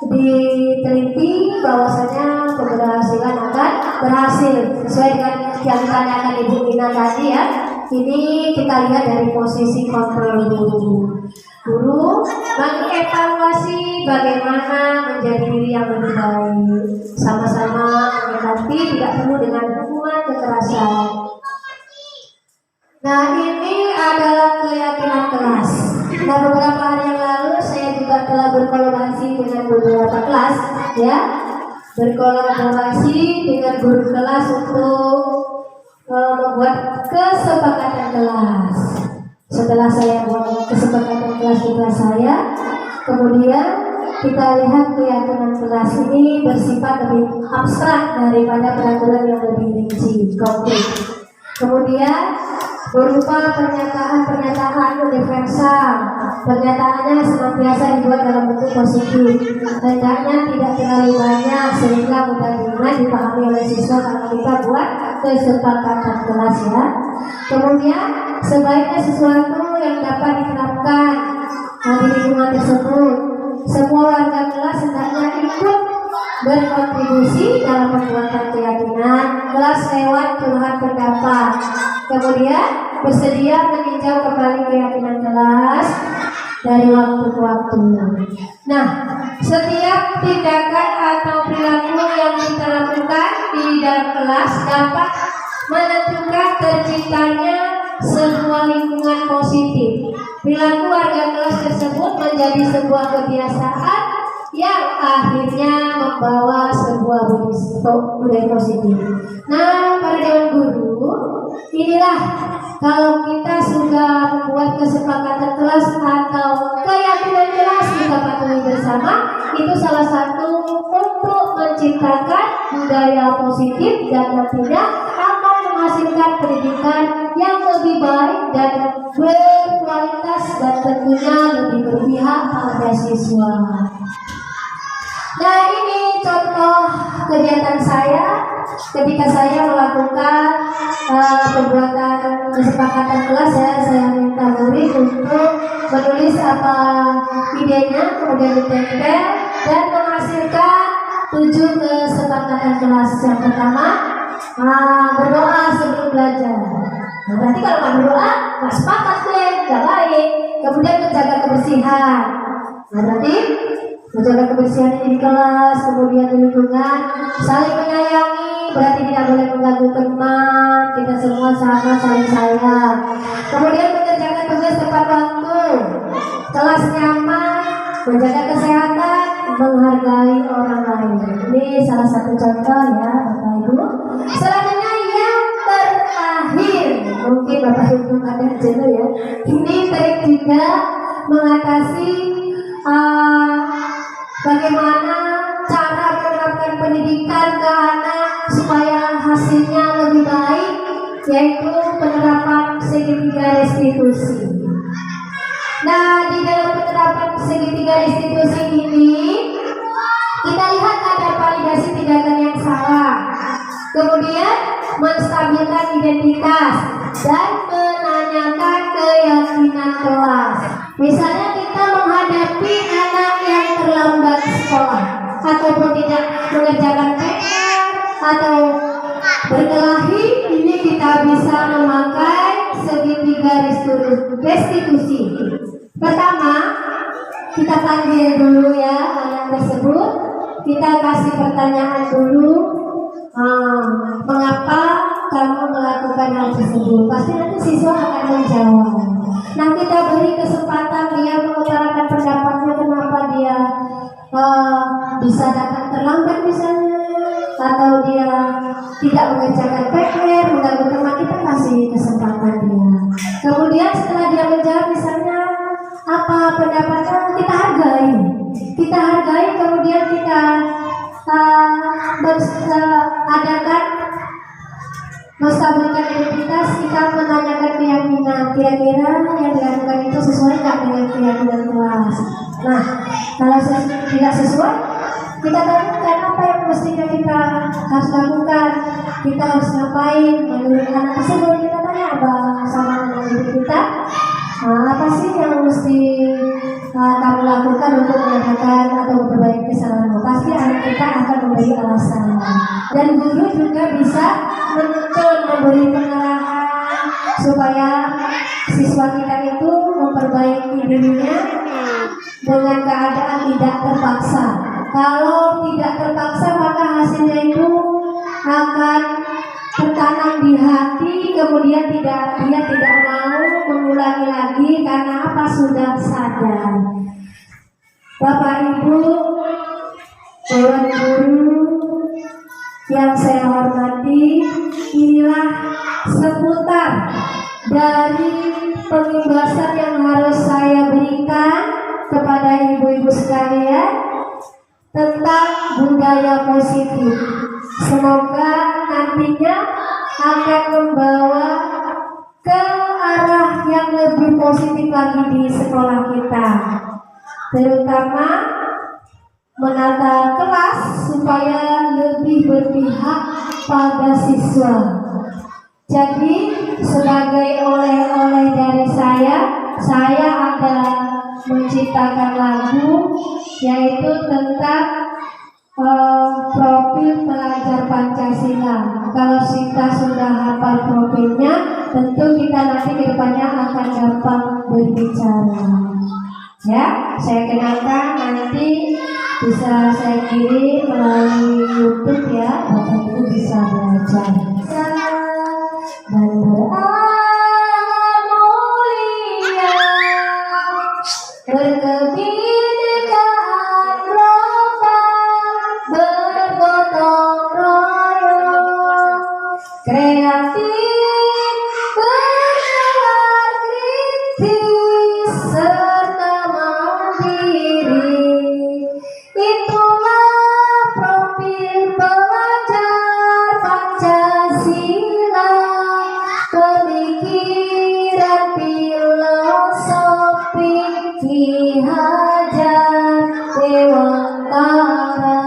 S6: diteliti bahwasanya keberhasilan akan berhasil sesuai dengan yang ditanyakan Ibu Ina tadi ya. Ini kita lihat dari posisi kontrol guru. Guru mengevaluasi bagaimana menjadi diri yang lebih baik, sama-sama mendekati, tidak perlu dengan hukuman kekerasan. Nah, ini adalah keyakinan kelas. Nah, beberapa hari yang lalu saya juga telah berkolaborasi dengan beberapa kelas, ya, berkolaborasi dengan guru kelas untuk membuat kesepakatan kelas. Setelah saya buat kesepakatan kelas di kelas saya, kemudian kita lihat keyakinan kelas ini bersifat lebih abstrak daripada peraturan yang lebih rinci, konkret. Kemudian berupa pernyataan-pernyataan universal. Pernyataannya senantiasa dibuat dalam bentuk positif. Hendaknya tidak terlalu banyak sehingga mudah dipahami oleh siswa kalau kita buat kesepakatan kelas ya. Kemudian sebaiknya sesuatu yang dapat diterapkan di lingkungan tersebut. Semua warga kelas hendaknya ikut berkontribusi dalam pembuatan keyakinan kelas lewat curhat pendapat. Kemudian bersedia meninjau kembali keyakinan kelas dari waktu ke waktu. Nah, setiap tindakan atau perilaku yang kita lakukan di dalam kelas dapat menentukan terciptanya sebuah lingkungan positif. Perilaku warga kelas tersebut menjadi sebuah kebiasaan yang akhirnya membawa sebuah budaya positif. Nah, para dewan guru, inilah kalau kita sudah membuat kesepakatan kelas atau keyakinan kelas kita patuhi bersama, itu salah satu untuk menciptakan budaya positif dan nantinya akan menghasilkan pendidikan yang lebih baik dan berkualitas dan tentunya lebih berpihak pada siswa. Nah, ini contoh kegiatan saya ketika saya melakukan pembuatan kesepakatan kelas ya. Saya minta murid untuk menulis apa idenya, kemudian ditempel dan menghasilkan 7 kesepakatan kelas. Yang pertama, berdoa sebelum belajar. Nah, berarti kalau nggak berdoa nggak sepakat deh, nggak baik. Kemudian menjaga kebersihan. Nah, berarti menjaga kebersihan di kelas, kemudian di lingkungan, saling menyayangi, berarti tidak boleh mengganggu teman, kita semua sama saling sayang. Kemudian mengerjakan tugas tepat waktu, kelas nyaman, menjaga kesehatan, menghargai orang lain. Ini salah satu contoh ya Bapak Ibu. Selanjutnya yang terakhir, mungkin Bapak Ibu ada jenuh ya. Ini trik 3 mengatasi bagaimana cara menerapkan pendidikan ke anak supaya hasilnya lebih baik, yaitu penerapan segitiga restitusi. Nah, di dalam penerapan segitiga restitusi ini kita lihat ada validasi tindakan yang salah, kemudian menstabilkan identitas dan menanyakan keyakinan kelas. Misalnya kita menghadapi anak yang terlambat sekolah ataupun tidak mengerjakan PR atau berkelahi, ini kita bisa memakai segitiga restitusi. Pertama, kita panggil dulu ya anak tersebut, kita kasih pertanyaan dulu, mengapa kamu melakukan hal tersebut? Pasti nanti siswa akan menjawab. Nah, kita beri kesempatan dia mengutarakan pendapatnya kenapa dia bisa datang terlambat misalnya, atau dia tidak mengerjakan PR, mengganggu teman, kita kasih kesempatan dia. Kemudian setelah dia menjawab misalnya apa pendapatnya, kita hargai, kemudian kita adakan menstabilkan identitas, kita menanyakan keyakinan, kira-kira yang dilakukan itu sesuai nggak dengan keyakinan kelas. Nah, kalau tidak sesuai, kita tanyakan apa yang mestinya kita harus lakukan, kita harus ngapain menurut anak tersebut. Kita tanya apa sama anak kita, apa sih yang mesti kamu lakukan untuk menyatakan atau memperbaiki kesalahanmu. Pasti anak kita akan memberi alasan, dan guru juga bisa menuntun, memberi pengarahan supaya siswa kita itu memperbaiki dirinya dengan keadaan tidak terpaksa. Kalau tidak terpaksa, maka hasilnya itu akan tertanam di hati, kemudian dia tidak mau mengulangi lagi karena apa, sudah sadar. Bapak Ibu Dewan Guru yang saya hormati, inilah seputar dari pengimbasan yang harus saya berikan kepada ibu-ibu sekalian tentang budaya positif. Semoga nantinya akan membawa ke arah yang lebih positif lagi di sekolah kita, terutama menata kelas supaya lebih berpihak pada siswa. Jadi sebagai oleh-oleh dari saya akan menciptakan lagu yaitu tentang profil pelajar Pancasila. Kalau kita sudah hafal profilnya, tentu kita nanti kedepannya akan gampang berbicara. Ya, saya kenalkan nanti bisa saya kirim melalui YouTube ya, Bapak Ibu bisa belajar. Dan mulia berkebinekaan lokal bergotong royong kreatif bernalar kritis serta mandiri. Itulah profil pelajar Pancasila, pemikiran filosofi Ki Hajar Dewantara,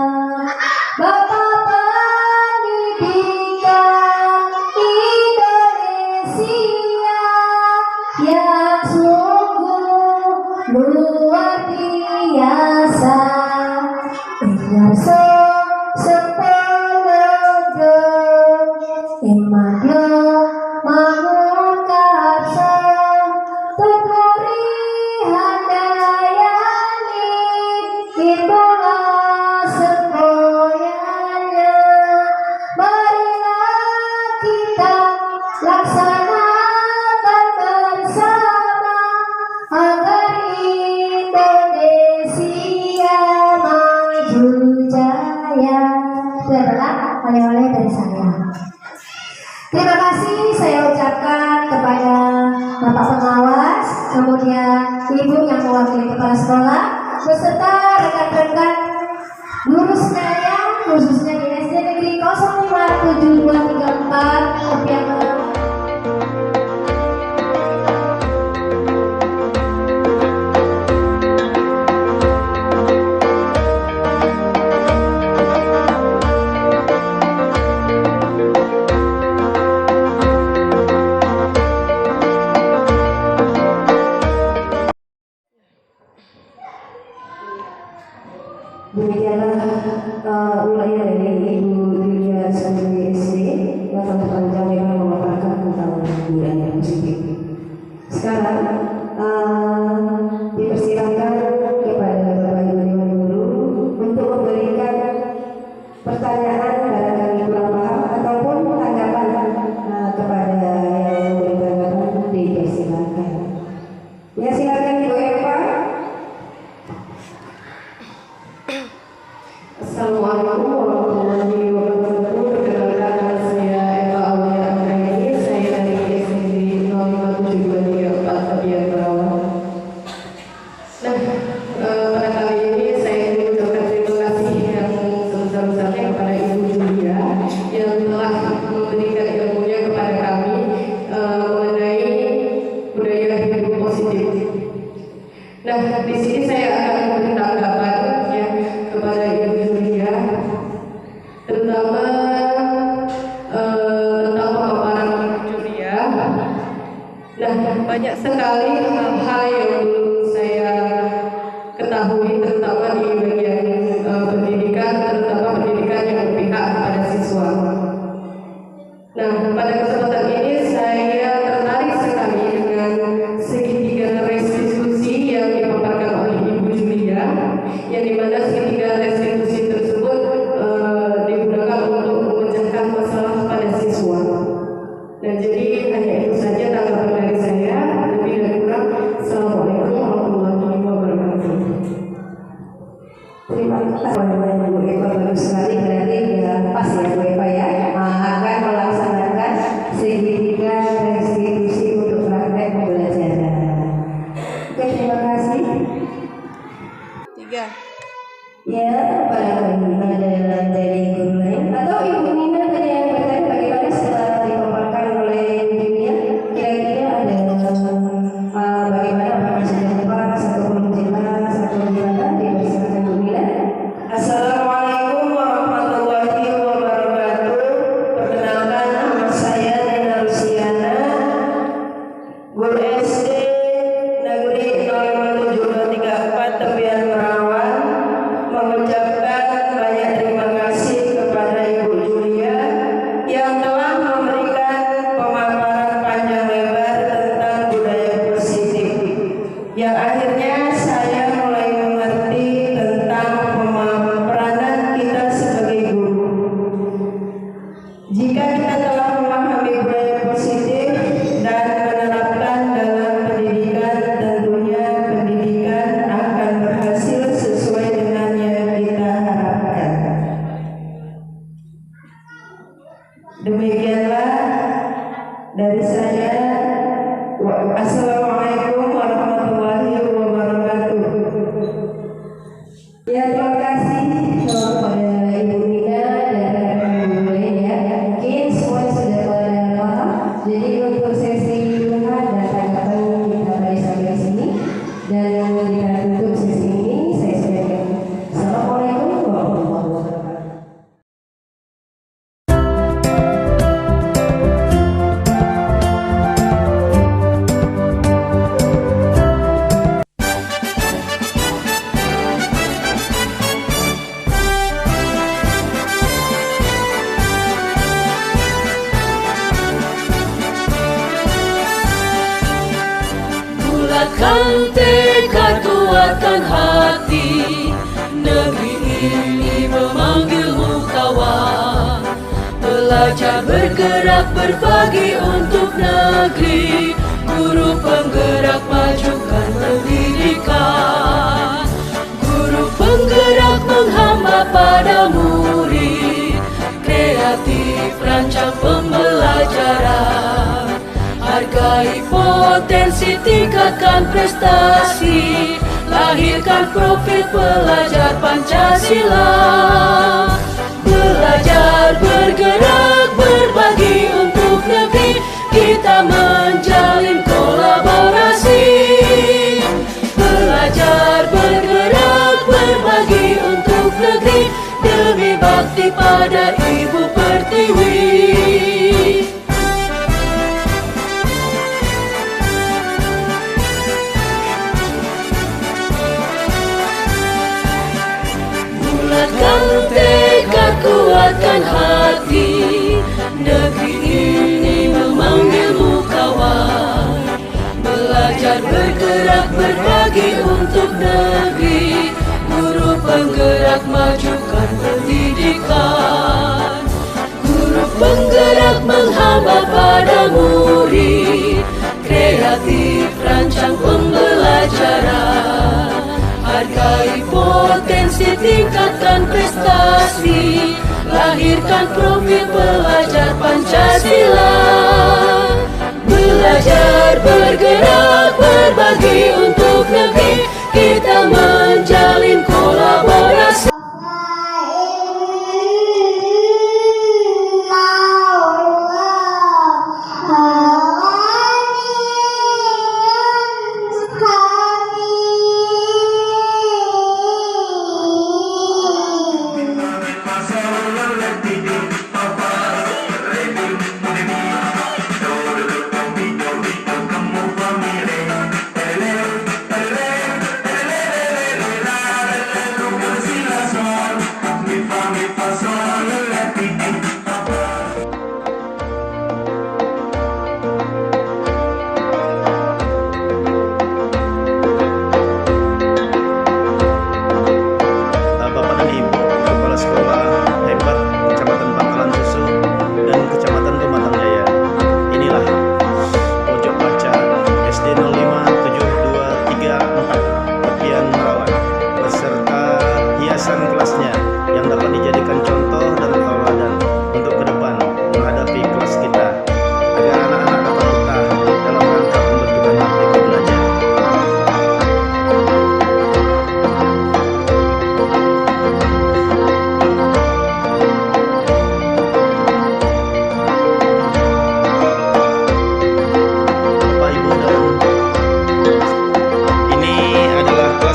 S6: Bapak Pendidikan Indonesia yang sungguh luar biasa. Inarso sepenuhnya imadyo mangunkarsa tuturi handayani, itulah semboyannya. Marilah kita laksanakan bersama agar Indonesia maju jaya. Itu adalah oleh-oleh dari saya. Terima kasih saya ucapkan kepada Bapak Pengawas, kemudian Ibu yang mewakili kepala sekolah, beserta rekan-rekan guru sekalian, khususnya di SD Negeri 057234 Opiangan. Demikianlah wilayah dari Ibu Julia sebagai SD yang telah panjang yang memaparkan tentang budaya positif. Sekarang dipersilakan kepada Bapak Ibu Dewan Guru untuk memberikan pertanyaan barangkali kurang paham ataupun tanggapan kepada yang memberi tanggapan, dipersilakan. Ya, silakan Ibu Eva.
S2: Assalamualaikum warahmatullahi wabarakatuh. Perkenalkan nama saya Eva Aulia Anggraini. Saya dari SD 057234 Opian Bawang. Nah, pada kali ini saya ingin mengucapkan terima kasih yang sebesar-besarnya kepada Ibu Julia yang telah memberikan ilmunya kepada kami mengenai budaya hidup positif. Nah, di sini saya akan memberi tanggapan ya kepada Ibu Julia, terutama tentang pemaparan Julia. Nah, banyak sekali hal-hal yang belum saya ketahui, terutama di bagian pendidikan, terutama pendidikan yang berpihak pada siswa. Nah, pada kesempatan ini saya tertarik sekali dengan segitiga restitusi yang dipaparkan oleh Ibu Julia, yang dimana segitiga restitusi tersebut digunakan untuk memecahkan masalah pada siswa. Dan jadi hanya itu saja tanggapan dari saya. Lebih dan kurang, Assalamualaikum warahmatullahi wabarakatuh.
S8: Terima kasih Bu Eva, bagus sekali, berarti sudah pas ya Bu Eva ya, akan melaksanakan segitiga restitusi untuk praktek pembelajaran. Oke, terima kasih.
S7: 3.
S8: Ya, barangkali ada dari guru lain atau Ibu Nina tadi yang bertanya bagaimana setelah dipaparkan oleh Julia, kira-kira ada bagaimana apakah sudah jelas atau belum jelas atau gimana? Dipersilakan Bu Nina.
S9: Assalamualaikum warahmatullahi wabarakatuh. Perkenalkan, nama saya Nina Rusiana, guru SD Negeri 057234 Tepian Merawang, mengucapkan banyak terima kasih kepada Ibu Julia yang telah memberikan pemaparan panjang lebar tentang budaya positif, yang akhirnya saya mulai mengerti tentang peranan kita sebagai guru. Jika kita telah memahami budaya positif dan menerapkan dalam pendidikan, tentunya pendidikan akan berhasil sesuai dengan yang kita harapkan. Demikianlah dari saya. Assalamualaikum warahmatullahi wabarakatuh.
S8: Ya, terima kasih kepada Ibu Nina dan guru lain ya. Mungkin semua sudah pada paham. Jadi untuk sesi curhat dan tanggapan kita tadi sampai sini dan kita tutup sesi ini. Saya sampaikan Assalamualaikum warahmatullahi wabarakatuh.
S10: Bulatkan tekad, kuatkan hati, negeri ini memanggilmu kawan. Belajar bergerak berbagi untuk negeri, guru penggerak majukan pendidikan. Guru penggerak menghamba pada murid, kreatif rancang pembelajaran. Hargai potensi, tingkatkan prestasi, lahirkan profil pelajar Pancasila. Belajar bergerak berbagi untuk negeri, kita menjalin kolaborasi. Belajar bergerak berbagi untuk negeri, demi bakti pada Ibu Pertiwi. Bulatkan tekad, kuatkan hati, negeri ini memanggilmu kawan. Belajar bergerak berbagi untuk negeri, guru penggerak majukan pendidikan. Guru penggerak menghamba pada murid, kreatif rancang pembelajaran. Hargai potensi, tingkatkan prestasi, lahirkan profil pelajar Pancasila. Belajar bergerak berbagi untuk negeri, kita menjalin kolaborasi.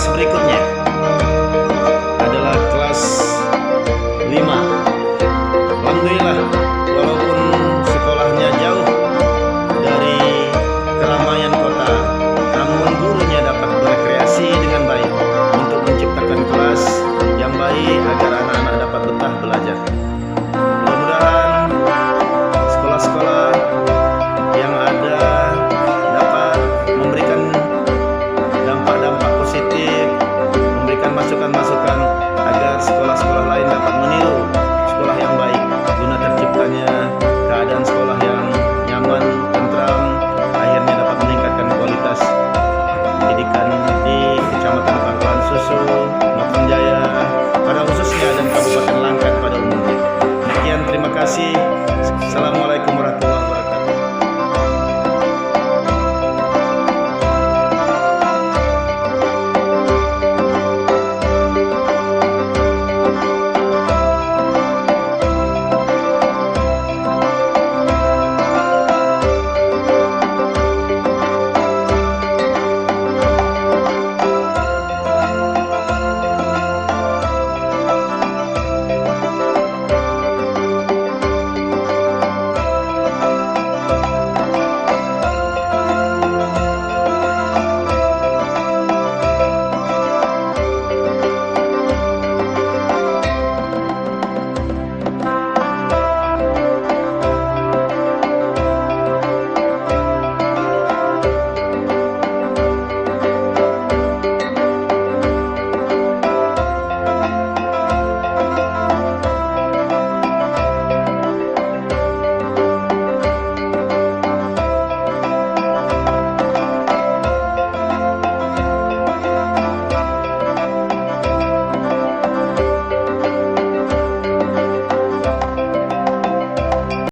S4: kelas berikutnya adalah kelas 5. Alhamdulillah, walaupun sekolahnya jauh dari keramaian kota, namun gurunya dapat berekreasi dengan baik untuk menciptakan kelas yang baik agar anak-anak dapat betah belajar. Mudah-mudahan sekolah-sekolah yang ada dapat memberikan dampak-dampak positif, memberikan masukan-masukan agar sekolah-sekolah lain dapat meniru sekolah yang baik guna terciptanya keadaan sekolah yang nyaman, tentram, akhirnya dapat meningkatkan kualitas pendidikan di Kecamatan Pangkalan Susu, Matang Jaya pada khususnya dan Kabupaten Langkat pada umumnya. Demikian, terima kasih.